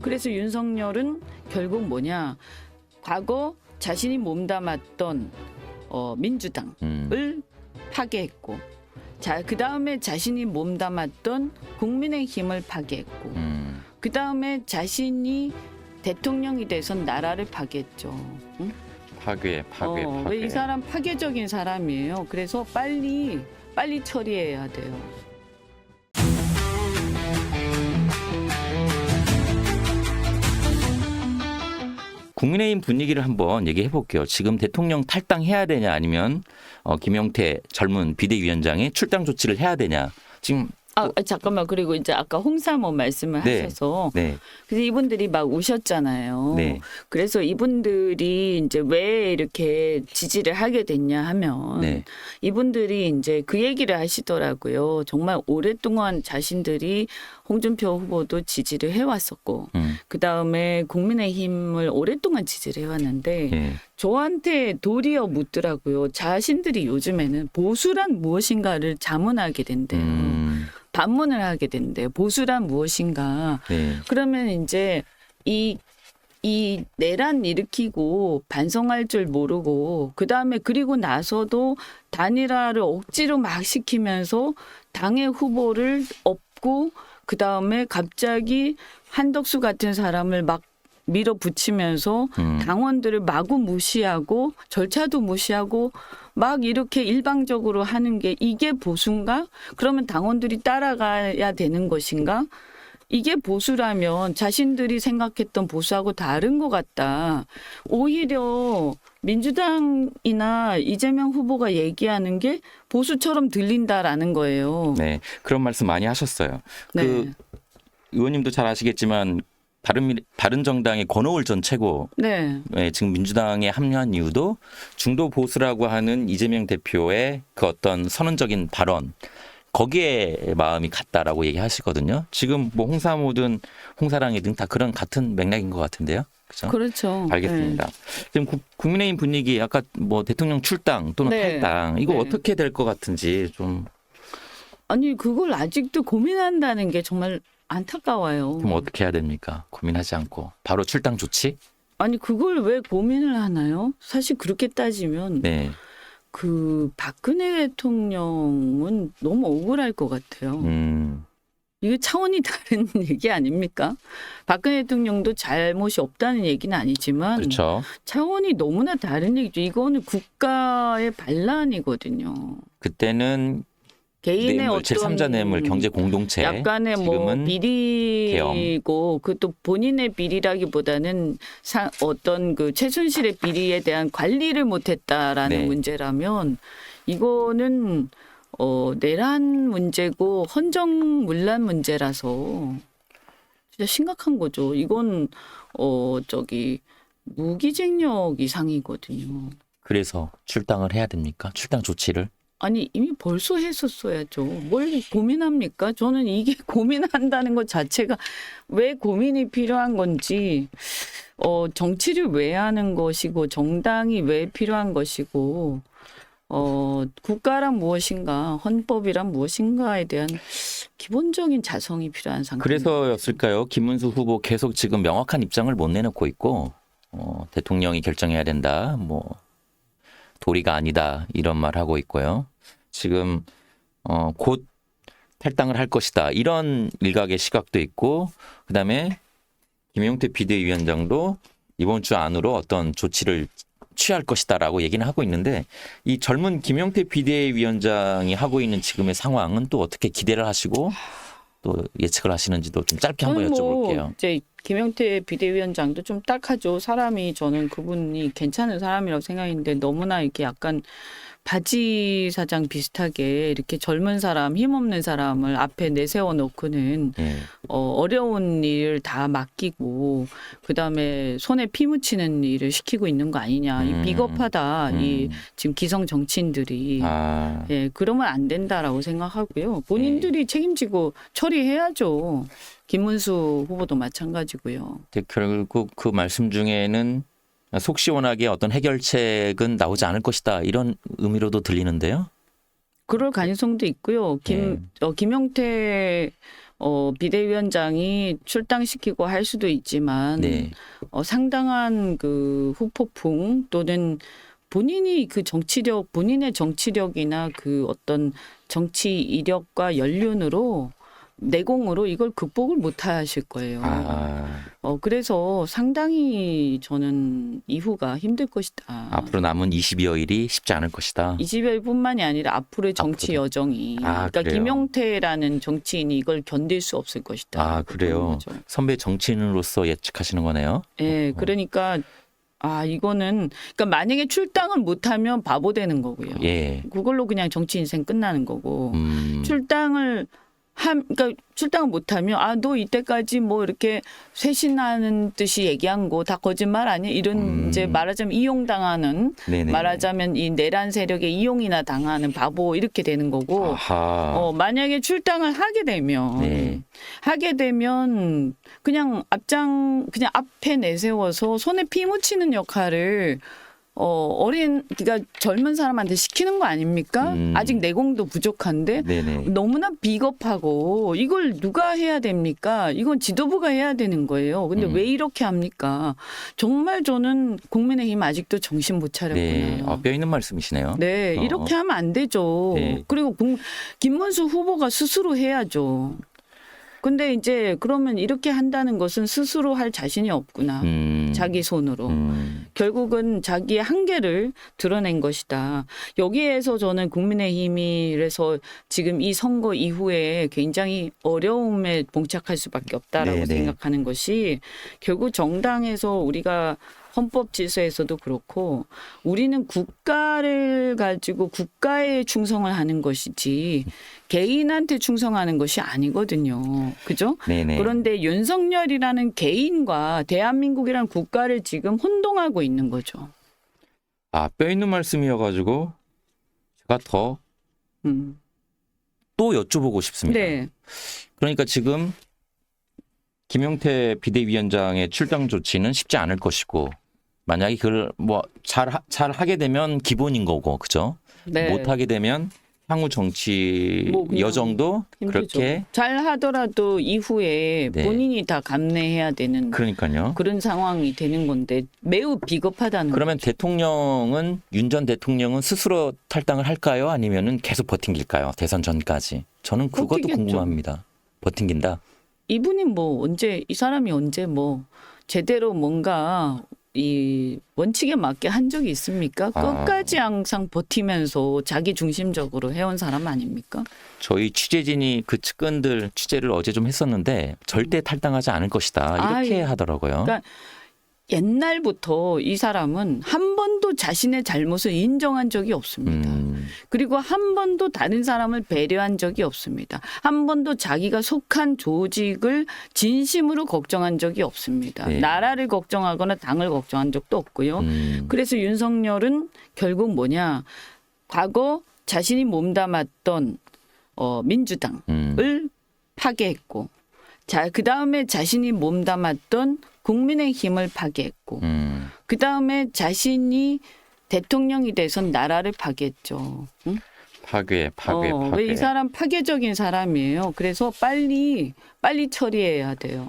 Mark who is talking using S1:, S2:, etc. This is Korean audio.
S1: 그래서 윤석열은 결국 뭐냐, 과거 자신이 몸담았던 민주당을 파괴했고, 그 다음에 자신이 몸담았던 국민의힘을 파괴했고, 그 다음에 자신이 대통령이 돼선 나라를 파괴했죠. 응?
S2: 파괴.
S1: 왜 이 사람 파괴적인 사람이에요. 그래서 빨리 처리해야 돼요.
S2: 국민의힘 분위기를 한번 얘기해 볼게요. 지금 대통령 탈당해야 되냐 아니면 김용태 젊은 비대위원장의 출당 조치를 해야 되냐. 지금
S1: 잠깐만. 그리고 이제 아까 홍사모 말씀을
S2: 네.
S1: 하셔서
S2: 네.
S1: 그래서 이분들이 막 우셨잖아요.
S2: 네.
S1: 그래서 이분들이 이제 왜 이렇게 지지를 하게 됐냐 하면
S2: 네.
S1: 이분들이 이제 그 얘기를 하시더라고요. 정말 오랫동안 자신들이 홍준표 후보도 지지를 해왔었고 그 다음에 국민의힘을 오랫동안 지지를 해왔는데
S2: 네.
S1: 저한테 도리어 묻더라고요. 자신들이 요즘에는 보수란 무엇인가를 자문하게 된대요. 반문을 하게 된대요. 보수란 무엇인가.
S2: 네.
S1: 그러면 이제 이 내란 일으키고 반성할 줄 모르고 그다음에 그리고 나서도 단일화를 억지로 막 시키면서 당의 후보를 업고 그다음에 갑자기 한덕수 같은 사람을 막 밀어붙이면서 당원들을 마구 무시하고 절차도 무시하고 막 이렇게 일방적으로 하는 게 이게 보수인가? 그러면 당원들이 따라가야 되는 것인가? 이게 보수라면 자신들이 생각했던 보수하고 다른 것 같다. 오히려 민주당이나 이재명 후보가 얘기하는 게 보수처럼 들린다라는 거예요.
S2: 네. 그런 말씀 많이 하셨어요.
S1: 네.
S2: 그 의원님도 잘 아시겠지만 바른정당의 권오을 전 최고
S1: 네.
S2: 지금 민주당에 합류한 이유도 중도 보수라고 하는 이재명 대표의 그 어떤 선언적인 발언 거기에 마음이 갔다라고 얘기하시거든요. 지금 뭐 홍사모든 홍사랑이든 다 그런 같은 맥락인 것 같은데요. 그렇죠?
S1: 그렇죠.
S2: 알겠습니다. 네. 지금 국민의힘 분위기 아까 뭐 대통령 출당 또는
S1: 네.
S2: 탈당 이거
S1: 네.
S2: 어떻게 될 것 같은지 좀.
S1: 아니 그걸 아직도 고민한다는 게 정말 안타까워요.
S2: 그럼 어떻게 해야 됩니까? 고민하지 않고 바로 출당 조치?
S1: 아니 그걸 왜 고민을 하나요? 사실 그렇게 따지면
S2: 네.
S1: 그 박근혜 대통령은 너무 억울할 것 같아요. 이게 차원이 다른 얘기 아닙니까? 박근혜 대통령도 잘못이 없다는 얘기는 아니지만
S2: 그렇죠.
S1: 차원이 너무나 다른 얘기죠. 이거는 국가의 반란이거든요.
S2: 그때는
S1: 개인의
S2: 뇌물,
S1: 어떤
S2: 제3자 뇌물 경제 공동체
S1: 약간의 뭐 비리고 그것도 본인의 비리라기보다는 어떤 그 최순실의 비리에 대한 관리를 못했다라는
S2: 네.
S1: 문제라면 이거는 내란 문제고 헌정문란 문제라서 진짜 심각한 거죠. 이건 무기징역 이상이거든요.
S2: 그래서 출당을 해야 됩니까? 출당 조치를?
S1: 아니 이미 벌써 했었어야죠. 뭘 고민합니까? 저는 이게 고민한다는 것 자체가 왜 고민이 필요한 건지 정치를 왜 하는 것이고 정당이 왜 필요한 것이고 국가란 무엇인가 헌법이란 무엇인가에 대한 기본적인 자성이 필요한 상태.
S2: 그래서였을까요? 김문수 후보 계속 지금 명확한 입장을 못 내놓고 있고 대통령이 결정해야 된다. 뭐 도리가 아니다 이런 말 하고 있고요. 지금 곧 탈당을 할 것이다 이런 일각의 시각도 있고 그다음에 김용태 비대위원장도 이번 주 안으로 어떤 조치를 취할 것이다라고 얘기는 하고 있는데 이 젊은 김용태 비대위원장이 하고 있는 지금의 상황은 또 어떻게 기대를 하시고 또 예측을 하시는지도 좀 짧게 한번 여쭤볼게요.
S1: 이제 김용태 비대위원장도 좀 딱하죠. 사람이 저는 그분이 괜찮은 사람이라고 생각했는데 너무나 이렇게 약간 바지 사장 비슷하게 이렇게 젊은 사람, 힘없는 사람을 앞에 내세워 놓고는 어려운 일을 다 맡기고 그다음에 손에 피 묻히는 일을 시키고 있는 거 아니냐. 이 비겁하다. 이 지금 기성 정치인들이 그러면 안 된다라고 생각하고요. 본인들이 책임지고 처리해야죠. 김문수 후보도 마찬가지고요.
S2: 결국 그 말씀 중에는 속 시원하게 어떤 해결책은 나오지 않을 것이다 이런 의미로도 들리는데요.
S1: 그럴 가능성도 있고요. 김용태 비대위원장이 출당시키고 할 수도 있지만
S2: 네.
S1: 상당한 그 후폭풍 또는 본인이 그 본인의 정치력이나 그 어떤 정치 이력과 연륜으로 내공으로 이걸 극복을 못 하실 거예요.
S2: 아,
S1: 그래서 상당히 저는 이후가 힘들 것이다.
S2: 앞으로 남은 20여일이 쉽지 않을 것이다.
S1: 20여일뿐만이 아니라 앞으로의 정치
S2: 앞으로도.
S1: 여정이
S2: 아,
S1: 그러니까
S2: 그래요?
S1: 김용태라는 정치인이 이걸 견딜 수 없을 것이다.
S2: 아, 그래요.
S1: 그런 거죠.
S2: 선배 정치인으로서 예측하시는 거네요.
S1: 예, 그러니까 이거는 그러니까 만약에 출당을 못하면 바보 되는 거고요.
S2: 예.
S1: 그걸로 그냥 정치 인생 끝나는 거고 출당을 그러니까 출당을 못하면 너 이때까지 뭐 이렇게 쇄신하는 듯이 얘기한 거 다 거짓말 아니야? 이런 이제 말하자면 이용당하는
S2: 네네.
S1: 말하자면 이 내란 세력에 이용이나 당하는 바보 이렇게 되는 거고
S2: 아하.
S1: 만약에 출당을
S2: 네.
S1: 하게 되면 그냥 그냥 앞에 내세워서 손에 피 묻히는 역할을 그러니까 젊은 사람한테 시키는 거 아닙니까? 아직 내공도 부족한데
S2: 네네.
S1: 너무나 비겁하고 이걸 누가 해야 됩니까? 이건 지도부가 해야 되는 거예요. 근데 왜 이렇게 합니까? 정말 저는 국민의힘 아직도 정신 못 차렸구나.
S2: 네. 뼈 있는 말씀이시네요.
S1: 네, 이렇게 하면 안 되죠.
S2: 네.
S1: 그리고 김문수 후보가 스스로 해야죠. 근데 이제 그러면 이렇게 한다는 것은 스스로 할 자신이 없구나. 자기 손으로. 결국은 자기의 한계를 드러낸 것이다. 여기에서 저는 국민의힘이 그래서 지금 이 선거 이후에 굉장히 어려움에 봉착할 수밖에 없다라고
S2: 네네.
S1: 생각하는 것이 결국 정당에서 우리가 헌법 질서에서도 그렇고 우리는 국가를 가지고 국가에 충성을 하는 것이지 개인한테 충성하는 것이 아니거든요. 그죠?
S2: 네네.
S1: 그런데 윤석열이라는 개인과 대한민국이라는 국가를 지금 혼동하고 있는 거죠.
S2: 뼈 있는 말씀이어가지고 제가 더 또
S1: 음.
S2: 여쭤보고 싶습니다.
S1: 네.
S2: 그러니까 지금 김용태 비대위원장의 출당 조치는 쉽지 않을 것이고 만약에 그걸 잘 하게 되면 기본인 거고 그죠?
S1: 네.
S2: 못 하게 되면 향후 정치
S1: 뭐 그냥
S2: 여정도
S1: 힘들죠.
S2: 그렇게
S1: 잘 하더라도 이후에
S2: 네.
S1: 본인이 다 감내해야 되는
S2: 그러니까요.
S1: 그런 상황이 되는 건데 매우 비겁하다는
S2: 그러면 윤 전 대통령은 스스로 탈당을 할까요? 아니면은 계속 버팅길까요? 대선 전까지. 저는 그것도
S1: 버티겠죠.
S2: 궁금합니다. 버팅긴다.
S1: 이분이 이 사람이 언제 제대로 뭔가 이 원칙에 맞게 한 적이 있습니까? 끝까지 항상 버티면서 자기 중심적으로 해온 사람 아닙니까?
S2: 저희 취재진이 그 측근들 취재를 어제 좀 했었는데 절대 탈당하지 않을 것이다. 이렇게 하더라고요.
S1: 그러니까 옛날부터 이 사람은 한 번도 자신의 잘못을 인정한 적이 없습니다. 그리고 한 번도 다른 사람을 배려한 적이 없습니다. 한 번도 자기가 속한 조직을 진심으로 걱정한 적이 없습니다.
S2: 네.
S1: 나라를 걱정하거나 당을 걱정한 적도 없고요. 그래서 윤석열은 결국 과거 자신이 몸담았던 민주당을 파괴했고 그 다음에 자신이 몸담았던 국민의힘을 파괴했고 그 다음에 자신이 대통령이 돼선 나라를 파괴했죠. 응?
S2: 파괴.
S1: 왜 이 사람 파괴적인 사람이에요. 그래서 빨리 처리해야 돼요.